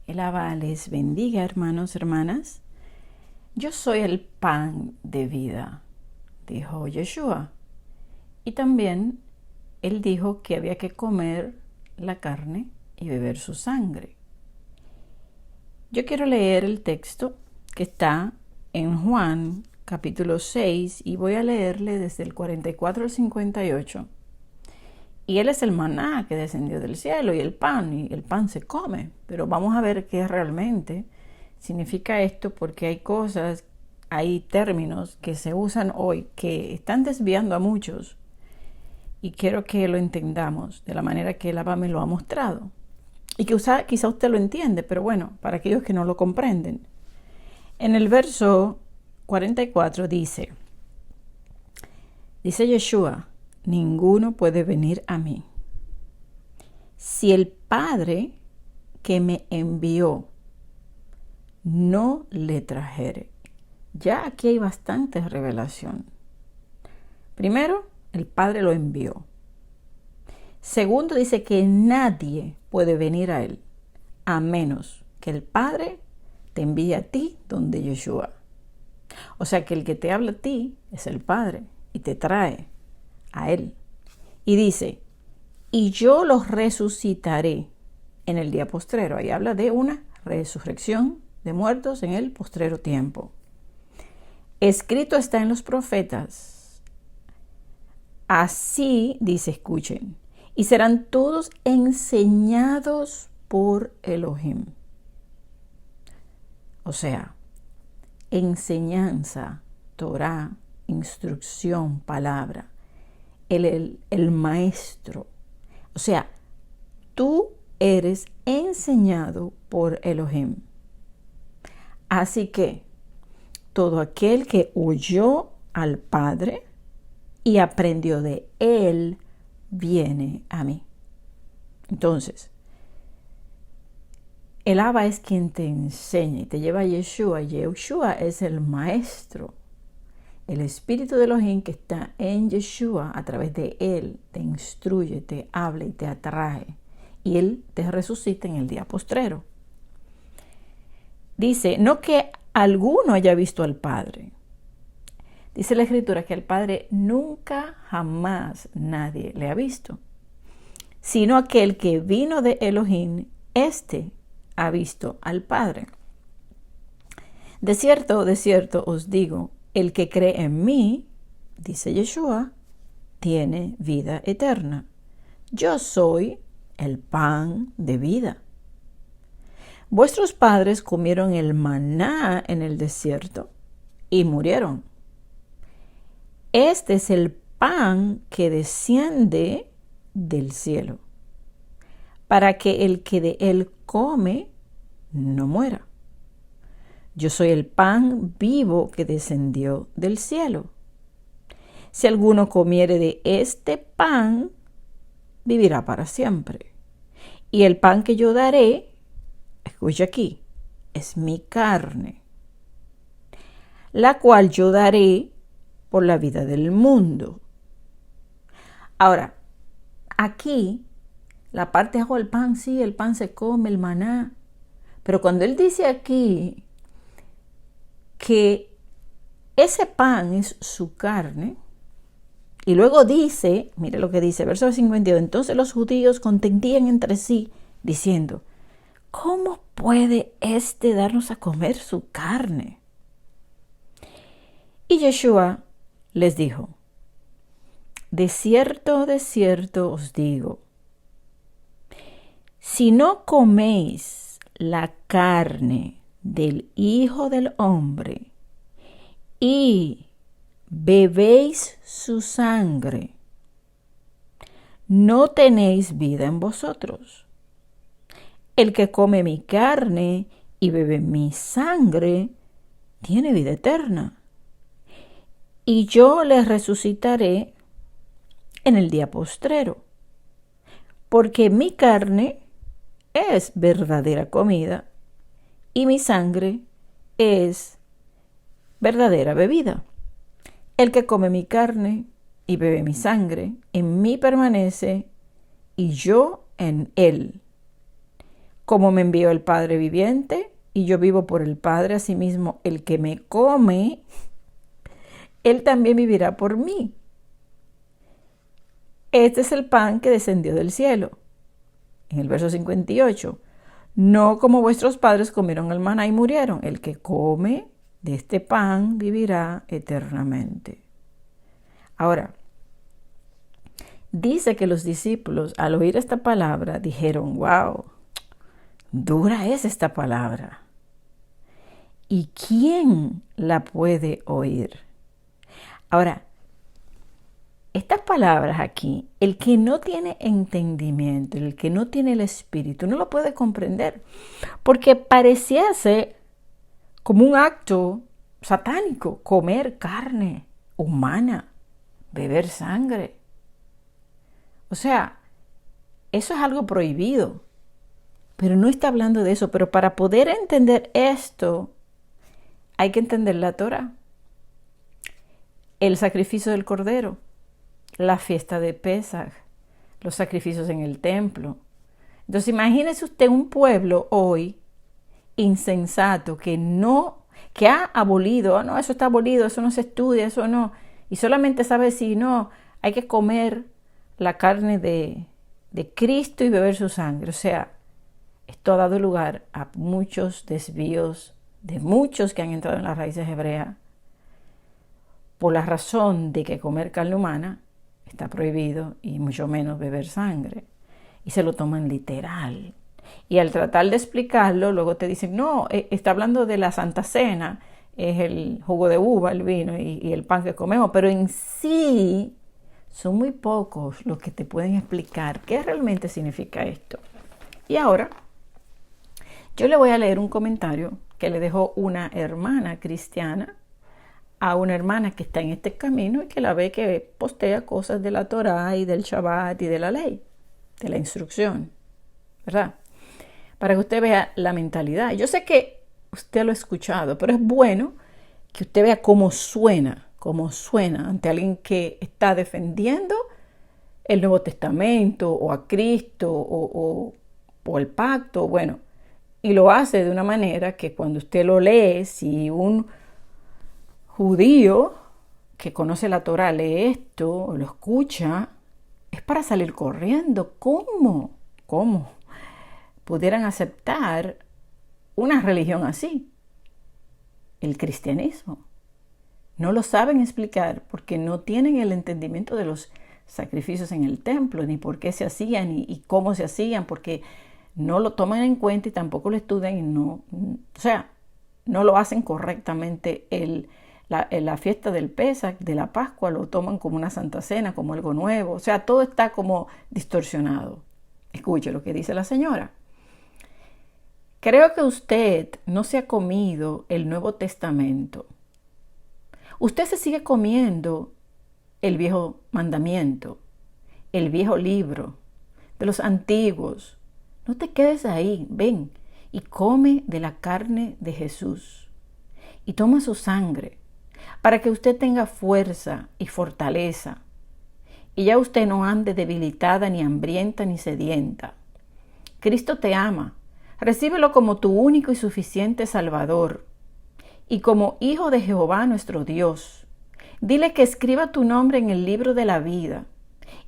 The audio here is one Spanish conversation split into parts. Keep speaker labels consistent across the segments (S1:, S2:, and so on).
S1: El Abba les bendiga, hermanos, hermanas. Yo soy el pan de vida, dijo Yeshua. Y también él dijo que había que comer la carne y beber su sangre. Yo quiero leer el texto que está en Juan capítulo 6 y voy a leerle desde el 44 al 58. Y él es el maná que descendió del cielo y el pan se come. Pero vamos a ver qué realmente significa esto, porque hay cosas, hay términos que se usan hoy que están desviando a muchos. Y quiero que lo entendamos de la manera que el Abba me lo ha mostrado. Y que quizá usted lo entiende, pero bueno, para aquellos que no lo comprenden. En el verso 44 dice Yeshua: ninguno puede venir a mí si el Padre que me envió no le trajere. Ya aquí hay bastante revelación. Primero, el Padre lo envió. Segundo, dice que nadie puede venir a él a menos que el Padre te envíe a ti donde Yeshua. O sea que el que te habla a ti es el Padre y te trae a él. Y dice, y yo los resucitaré en el día postrero. Ahí habla de una resurrección de muertos en el postrero tiempo. Escrito está en los profetas. Así dice, escuchen, y serán todos enseñados por Elohim. O sea, enseñanza, Torah, instrucción, palabra. El maestro. O sea, tú eres enseñado por Elohim. Así que todo aquel que oyó al Padre y aprendió de él, viene a mí. Entonces, el Abba es quien te enseña y te lleva a Yeshua. Yeshua es el maestro. El Espíritu de Elohim que está en Yeshua, a través de él, te instruye, te habla y te atrae. Y él te resucita en el día postrero. Dice, no que alguno haya visto al Padre. Dice la Escritura que al Padre nunca, jamás nadie le ha visto. Sino aquel que vino de Elohim, éste ha visto al Padre. De cierto os digo, el que cree en mí, dice Yeshua, tiene vida eterna. Yo soy el pan de vida. Vuestros padres comieron el maná en el desierto y murieron. Este es el pan que desciende del cielo, para que el que de él come no muera. Yo soy el pan vivo que descendió del cielo. Si alguno comiere de este pan, vivirá para siempre. Y el pan que yo daré, escucha aquí, es mi carne, la cual yo daré por la vida del mundo. Ahora, aquí, la parte bajo el pan, sí, el pan se come, el maná. Pero cuando él dice aquí que ese pan es su carne, y luego dice, mire lo que dice, verso 52, entonces los judíos contendían entre sí, diciendo, ¿cómo puede éste darnos a comer su carne? Y Yeshua les dijo, de cierto os digo, si no coméis la carne del Hijo del Hombre y bebéis su sangre, no tenéis vida en vosotros. El que come mi carne y bebe mi sangre tiene vida eterna, y yo le resucitaré en el día postrero, porque mi carne es verdadera comida y mi sangre es verdadera bebida. El que come mi carne y bebe mi sangre, en mí permanece y yo en él. como me envió el Padre viviente, y yo vivo por el Padre, asimismo el que me come, él también vivirá por mí. Este es el pan que descendió del cielo. En el verso 58, no como vuestros padres comieron el maná y murieron. El que come de este pan vivirá eternamente. Ahora, dice que los discípulos al oír esta palabra dijeron, wow, dura es esta palabra. ¿Y quién la puede oír? Ahora, estas palabras aquí, el que no tiene entendimiento, el que no tiene el espíritu, no lo puede comprender, porque pareciese como un acto satánico, comer carne humana, beber sangre. O sea, eso es algo prohibido, pero no está hablando de eso. Pero para poder entender esto, hay que entender la Torá, el sacrificio del cordero, la fiesta de Pesaj, los sacrificios en el templo. Entonces imagínese usted un pueblo hoy insensato que ha abolido, no, eso está abolido, eso no se estudia, eso no, y solamente sabe si no, hay que comer la carne de Cristo y beber su sangre. O sea, esto ha dado lugar a muchos desvíos de muchos que han entrado en las raíces hebreas por la razón de que comer carne humana está prohibido y mucho menos beber sangre. Y se lo toman literal. Y al tratar de explicarlo, luego te dicen, no, está hablando de la Santa Cena, es el jugo de uva, el vino y el pan que comemos. Pero en sí son muy pocos los que te pueden explicar qué realmente significa esto. Y ahora yo le voy a leer un comentario que le dejó una hermana cristiana a una hermana que está en este camino y que la ve que postea cosas de la Torá y del Shabbat y de la ley, de la instrucción, ¿verdad? Para que usted vea la mentalidad. Yo sé que usted lo ha escuchado, pero es bueno que usted vea cómo suena ante alguien que está defendiendo el Nuevo Testamento o a Cristo o el pacto, bueno, y lo hace de una manera que cuando usted lo lee, si un judío que conoce la Torá lee esto o lo escucha, es para salir corriendo. ¿Cómo pudieran aceptar una religión así? El cristianismo. No lo saben explicar porque no tienen el entendimiento de los sacrificios en el templo, ni por qué se hacían y cómo se hacían, porque no lo toman en cuenta y tampoco lo estudian y no lo hacen correctamente. La fiesta del Pesaj, de la Pascua, lo toman como una Santa Cena, como algo nuevo. O sea, todo está como distorsionado. Escuche lo que dice la señora. Creo que usted no se ha comido el Nuevo Testamento. Usted se sigue comiendo el viejo mandamiento, el viejo libro de los antiguos. No te quedes ahí, ven y come de la carne de Jesús y toma su sangre para que usted tenga fuerza y fortaleza y ya usted no ande debilitada, ni hambrienta, ni sedienta. Cristo te ama. Recíbelo como tu único y suficiente Salvador y como hijo de Jehová nuestro Dios. Dile que escriba tu nombre en el libro de la vida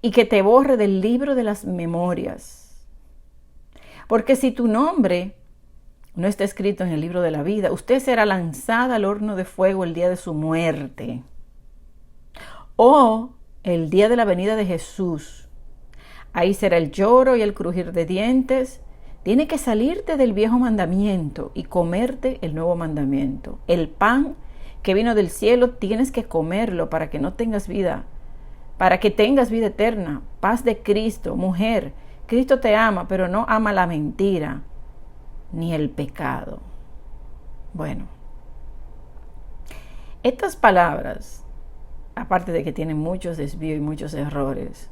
S1: y que te borre del libro de las memorias. Porque si tu nombre no está escrito en el libro de la vida, usted será lanzada al horno de fuego el día de su muerte o el día de la venida de Jesús. Ahí será el lloro y el crujir de dientes. Tiene que salirte del viejo mandamiento y comerte el nuevo mandamiento. El pan que vino del cielo tienes que comerlo para que no tengas vida, para que tengas vida eterna. Paz de Cristo, mujer. Cristo te ama, pero no ama la mentira ni el pecado. Bueno, estas palabras, aparte de que tienen muchos desvíos y muchos errores,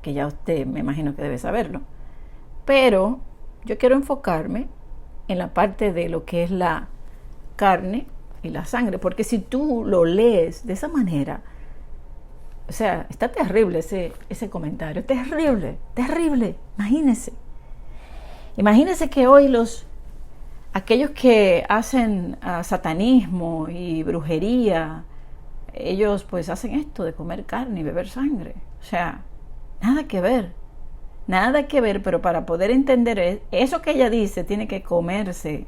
S1: que ya usted me imagino que debe saberlo, pero yo quiero enfocarme en la parte de lo que es la carne y la sangre, porque si tú lo lees de esa manera, o sea, está terrible ese comentario, terrible, imagínense. Imagínense que hoy aquellos que hacen satanismo y brujería, ellos pues hacen esto de comer carne y beber sangre. O sea, nada que ver. Nada que ver, pero para poder entender eso que ella dice, tiene que comerse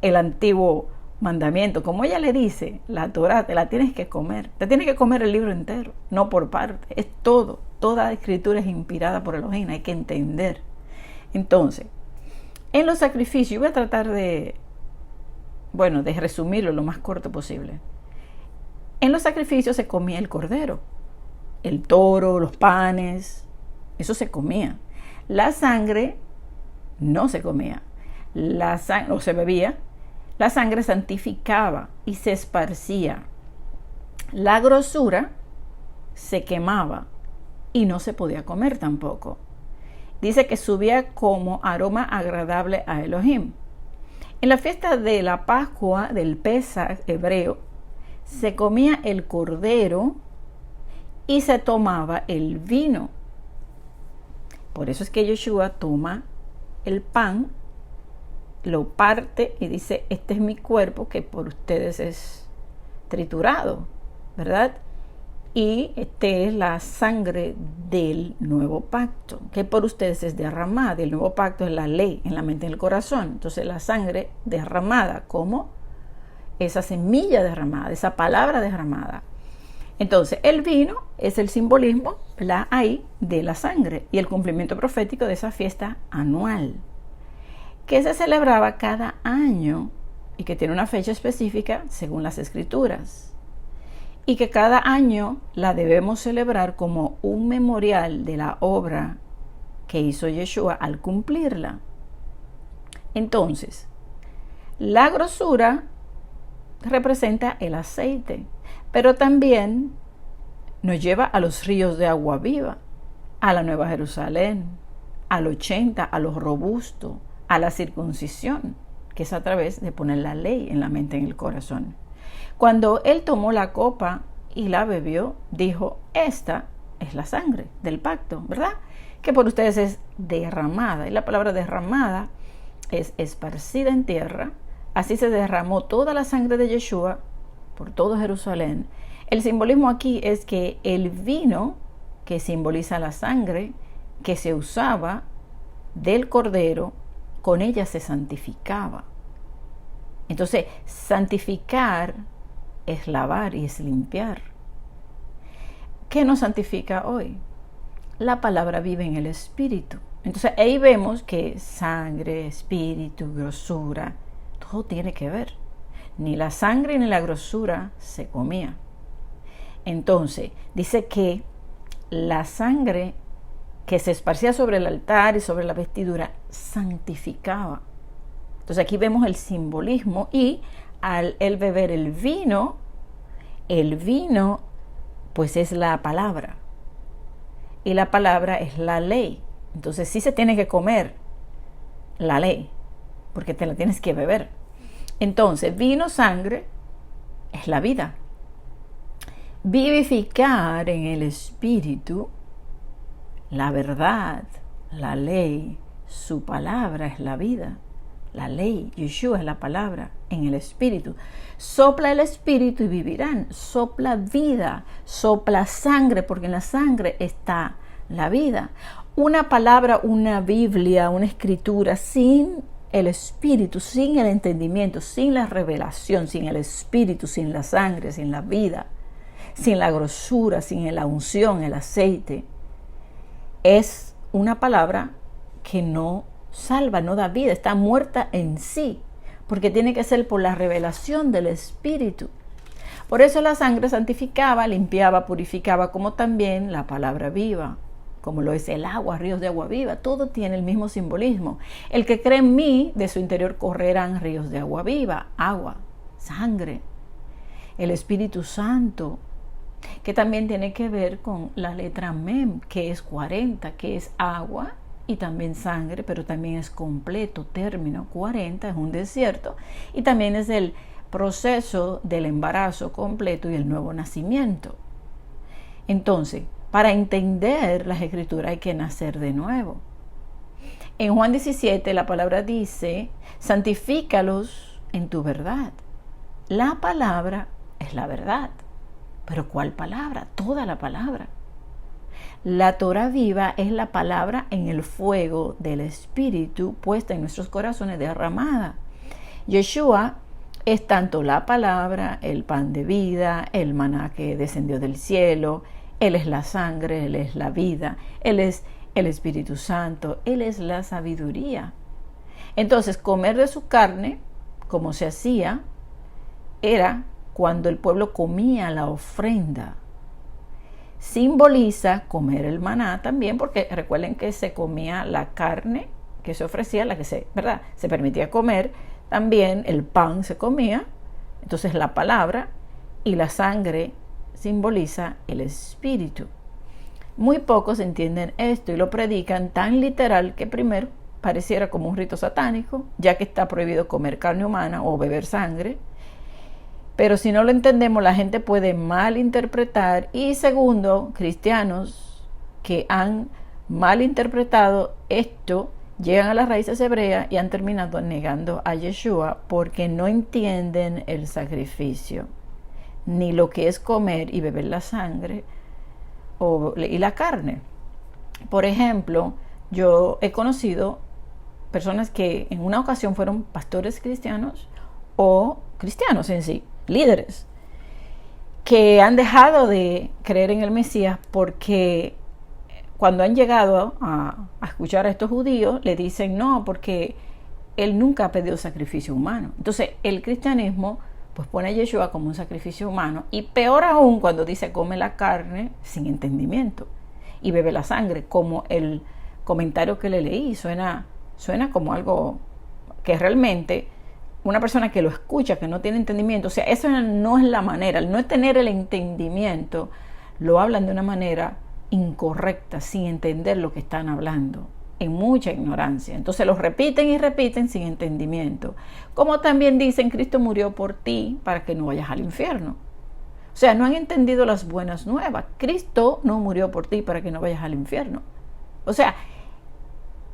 S1: el antiguo mandamiento. Como ella le dice, la Torá te la tienes que comer. Te tienes que comer el libro entero, no por parte. Es todo. Toda escritura es inspirada por Elohim, hay que entender. Entonces, en los sacrificios, voy a tratar de resumirlo lo más corto posible. En los sacrificios se comía el cordero, el toro, los panes, eso se comía. La sangre no se comía, o se bebía. La sangre santificaba y se esparcía. La grosura se quemaba y no se podía comer tampoco. Dice que subía como aroma agradable a Elohim. En la fiesta de la Pascua del Pesaj hebreo, se comía el cordero y se tomaba el vino. Por eso es que Yeshua toma el pan, lo parte y dice, este es mi cuerpo que por ustedes es triturado, ¿verdad? Y este es la sangre del nuevo pacto, que por ustedes es derramada. El nuevo pacto es la ley en la mente y en el corazón. Entonces la sangre derramada, como esa semilla derramada, esa palabra derramada. Entonces el vino es el simbolismo, ahí, de la sangre y el cumplimiento profético de esa fiesta anual, que se celebraba cada año y que tiene una fecha específica según las escrituras. Y que cada año la debemos celebrar como un memorial de la obra que hizo Yeshua al cumplirla. Entonces, la grosura representa el aceite, pero también nos lleva a los ríos de agua viva, a la Nueva Jerusalén, al 80, a los robustos, a la circuncisión, que es a través de poner la ley en la mente y en el corazón. Cuando él tomó la copa y la bebió, dijo, esta es la sangre del pacto, ¿verdad? Que por ustedes es derramada. Y la palabra derramada es esparcida en tierra. Así se derramó toda la sangre de Yeshua por todo Jerusalén. El simbolismo aquí es que el vino, que simboliza la sangre, que se usaba del cordero, con ella se santificaba. Entonces, santificar es lavar y es limpiar. ¿Qué nos santifica hoy? La palabra vive en el espíritu. Entonces ahí vemos que sangre, espíritu, grosura, todo tiene que ver. Ni la sangre ni la grosura se comía. Entonces dice que la sangre que se esparcía sobre el altar y sobre la vestidura santificaba. Entonces aquí vemos el simbolismo y al él beber el vino pues es la palabra. Y la palabra es la ley. Entonces sí se tiene que comer la ley, porque te la tienes que beber. Entonces, vino, sangre, es la vida. Vivificar en el espíritu, la verdad, la ley, su palabra es la vida. La ley, Yeshua es la palabra en el espíritu. Sopla el espíritu y vivirán. Sopla vida, sopla sangre, porque en la sangre está la vida. Una palabra, una Biblia, una escritura sin el espíritu, sin el entendimiento, sin la revelación, sin el espíritu, sin la sangre, sin la vida, sin la grosura, sin la unción, el aceite, es una palabra que no salva, no da vida, está muerta en sí, porque tiene que ser por la revelación del Espíritu. Por eso la sangre santificaba, limpiaba, purificaba, como también la palabra viva, como lo es el agua, ríos de agua viva, todo tiene el mismo simbolismo. El que cree en mí, de su interior correrán ríos de agua viva, agua, sangre. El Espíritu Santo, que también tiene que ver con la letra Mem, que es 40, que es agua, y también sangre, pero también es completo término. 40 es un desierto y también es el proceso del embarazo completo y el nuevo nacimiento. Entonces, para entender las escrituras hay que nacer de nuevo. En Juan 17 la palabra dice, santifícalos en tu verdad. La palabra es la verdad. ¿Pero cuál palabra? Toda la palabra. La Torah viva es la palabra en el fuego del Espíritu puesta en nuestros corazones derramada. Yeshua es tanto la palabra, el pan de vida, el maná que descendió del cielo. Él es la sangre, Él es la vida, Él es el Espíritu Santo, Él es la sabiduría. Entonces, comer de su carne, como se hacía, era cuando el pueblo comía la ofrenda. Simboliza comer el maná también, porque recuerden que se comía la carne que se ofrecía, la que se permitía comer, también el pan se comía, entonces la palabra, y la sangre simboliza el espíritu. Muy pocos entienden esto y lo predican tan literal que primero pareciera como un rito satánico, ya que está prohibido comer carne humana o beber sangre. Pero si no lo entendemos, la gente puede malinterpretar. Y segundo, cristianos que han malinterpretado esto llegan a las raíces hebreas y han terminado negando a Yeshua porque no entienden el sacrificio, ni lo que es comer y beber la sangre y la carne. Por ejemplo, yo he conocido personas que en una ocasión fueron pastores cristianos o cristianos en sí, líderes, que han dejado de creer en el Mesías porque cuando han llegado a escuchar a estos judíos, le dicen no, porque él nunca ha pedido sacrificio humano. Entonces el cristianismo pues pone a Yeshua como un sacrificio humano, y peor aún cuando dice come la carne sin entendimiento y bebe la sangre, como el comentario que le leí. Suena como algo que realmente una persona que lo escucha, que no tiene entendimiento, o sea, eso no es la manera. Al no tener el entendimiento, lo hablan de una manera incorrecta, sin entender lo que están hablando, en mucha ignorancia. Entonces los repiten y repiten sin entendimiento. Como también dicen, Cristo murió por ti para que no vayas al infierno. O sea, no han entendido las buenas nuevas. Cristo no murió por ti para que no vayas al infierno. O sea,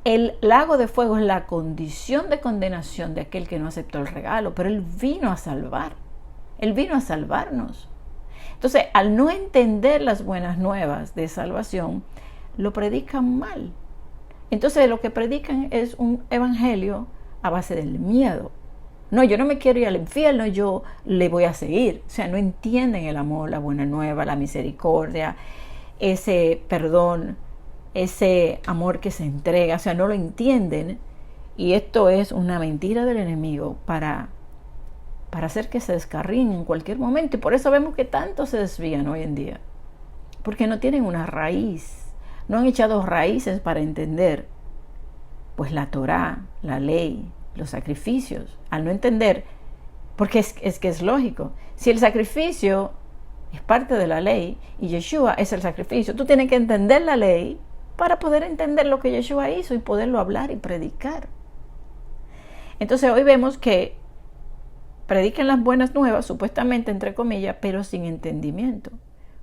S1: el lago de fuego es la condición de condenación de aquel que no aceptó el regalo, pero Él vino a salvar. Él vino a salvarnos. Entonces, al no entender las buenas nuevas de salvación, lo predican mal. Entonces, lo que predican es un evangelio a base del miedo. No, yo no me quiero ir al infierno, yo le voy a seguir. O sea, no entienden el amor, la buena nueva, la misericordia, ese perdón, ese amor que se entrega. O sea, no lo entienden. Y esto es una mentira del enemigo para hacer que se descarríen en cualquier momento. Y por eso vemos que tanto se desvían hoy en día, porque no tienen una raíz, no han echado raíces para entender pues la Torá, la ley, los sacrificios. Al no entender, porque es que es lógico, si el sacrificio es parte de la ley y Yeshua es el sacrificio, tú tienes que entender la ley para poder entender lo que Yeshua hizo y poderlo hablar y predicar. Entonces hoy vemos que predican las buenas nuevas, supuestamente, entre comillas, pero sin entendimiento.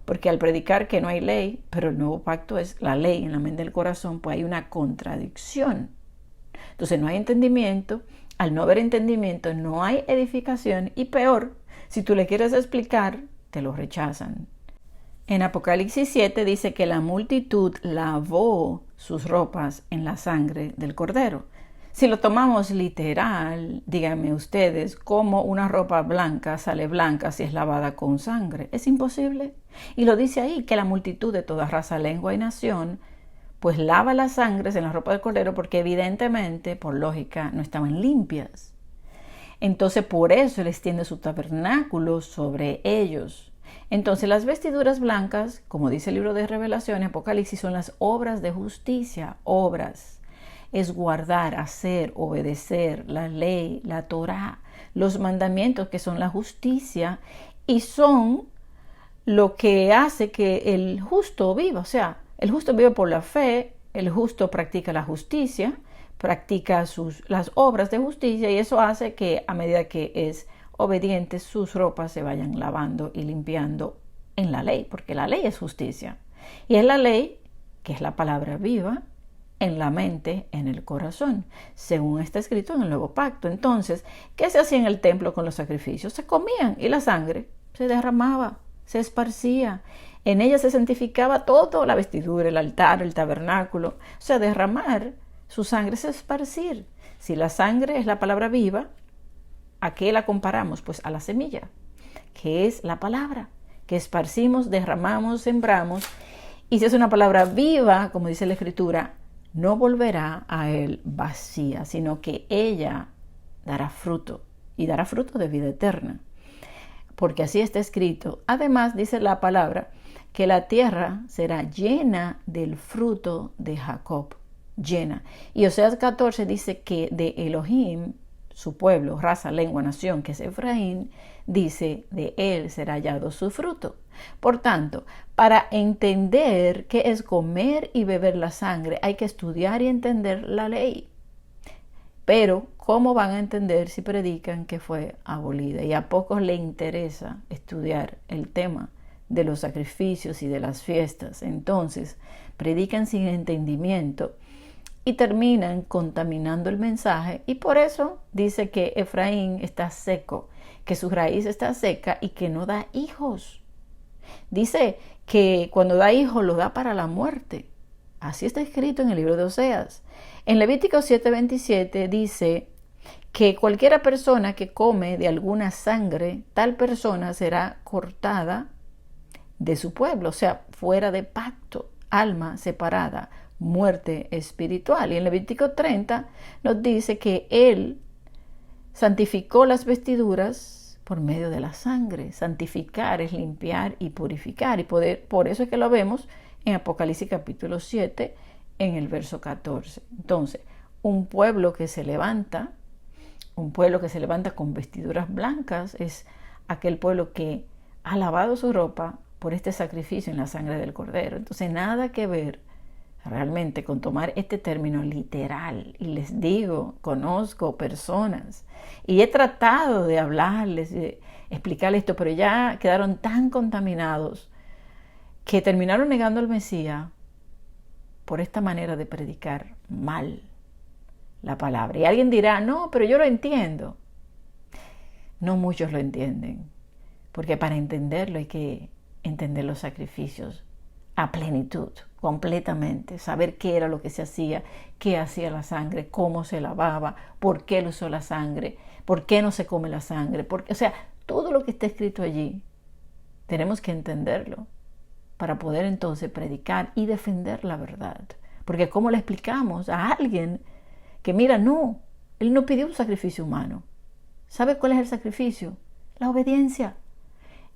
S1: Porque al predicar que no hay ley, pero el nuevo pacto es la ley en la mente del corazón, pues hay una contradicción. Entonces no hay entendimiento. Al no haber entendimiento, no hay edificación. Y peor, si tú le quieres explicar, te lo rechazan. En Apocalipsis 7 dice que la multitud lavó sus ropas en la sangre del Cordero. Si lo tomamos literal, díganme ustedes, ¿cómo una ropa blanca sale blanca si es lavada con sangre? Es imposible. Y lo dice ahí, que la multitud de toda raza, lengua y nación, pues lava las sangres en la ropa del Cordero porque evidentemente, por lógica, no estaban limpias. Entonces por eso Él extiende su tabernáculo sobre ellos. Entonces las vestiduras blancas, como dice el libro de Revelaciones, Apocalipsis, son las obras de justicia, obras. Es guardar, hacer, obedecer la ley, la Torá, los mandamientos que son la justicia y son lo que hace que el justo viva. O sea, el justo vive por la fe, el justo practica la justicia, practica las obras de justicia, y eso hace que a medida que es obediente sus ropas se vayan lavando y limpiando en la ley, porque la ley es justicia. Y es la ley, que es la palabra viva, en la mente, en el corazón, según está escrito en el Nuevo Pacto. Entonces, ¿qué se hacía en el templo con los sacrificios? Se comían y la sangre se derramaba, se esparcía. En ella se santificaba todo, la vestidura, el altar, el tabernáculo. O sea, derramar su sangre es esparcir. Si la sangre es la palabra viva, ¿a qué la comparamos? Pues a la semilla, que es la palabra, que esparcimos, derramamos, sembramos. Y si es una palabra viva, como dice la Escritura, no volverá a él vacía, sino que ella dará fruto, y dará fruto de vida eterna. Porque así está escrito. Además, dice la palabra, que la tierra será llena del fruto de Jacob. Llena. Y Oseas 14 dice que de Elohim, su pueblo, raza, lengua, nación, que es Efraín, dice, de él será hallado su fruto. Por tanto, para entender qué es comer y beber la sangre, hay que estudiar y entender la ley. Pero, ¿cómo van a entender si predican que fue abolida? Y a pocos les interesa estudiar el tema de los sacrificios y de las fiestas. Entonces, predican sin entendimiento y terminan contaminando el mensaje, y por eso dice que Efraín está seco, que su raíz está seca y que no da hijos. Dice que cuando da hijos lo da para la muerte. Así está escrito en el libro de Oseas. En Levítico 7:27 dice que cualquiera persona que come de alguna sangre, tal persona será cortada de su pueblo, o sea, fuera de pacto, alma separada, muerte espiritual. Y en Levítico 30 nos dice que él santificó las vestiduras por medio de la sangre. Santificar es limpiar y purificar. Y por eso es que lo vemos en Apocalipsis capítulo 7, en el verso 14. Entonces, un pueblo que se levanta con vestiduras blancas, es aquel pueblo que ha lavado su ropa por este sacrificio en la sangre del Cordero. Entonces, nada que ver realmente con tomar este término literal. Y les digo, conozco personas y he tratado de hablarles, de explicarles esto, pero ya quedaron tan contaminados que terminaron negando al Mesías por esta manera de predicar mal la palabra. Y alguien dirá, no, pero yo lo entiendo. No muchos lo entienden, porque para entenderlo hay que entender los sacrificios a plenitud, completamente, saber qué era lo que se hacía, qué hacía la sangre, cómo se lavaba, por qué él usó la sangre, por qué no se come la sangre, o sea, todo lo que está escrito allí, tenemos que entenderlo para poder entonces predicar y defender la verdad. Porque ¿cómo le explicamos a alguien que mira, no, él no pidió un sacrificio humano? ¿Sabe cuál es el sacrificio? La obediencia.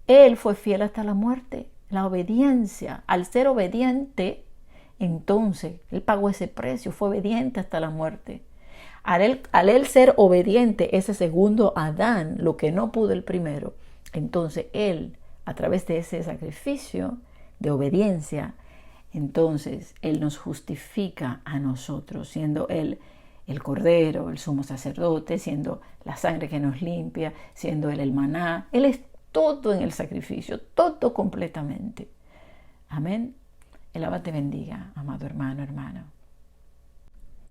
S1: Él fue fiel hasta la muerte. La obediencia, al ser obediente, entonces él pagó ese precio, fue obediente hasta la muerte. Al él ser obediente, ese segundo Adán, lo que no pudo el primero, entonces él, a través de ese sacrificio de obediencia, entonces él nos justifica a nosotros, siendo él el Cordero, el sumo sacerdote, siendo la sangre que nos limpia, siendo él el maná. Él es todo en el sacrificio, todo completamente. Amén. El Abba te bendiga, amado hermano, hermana.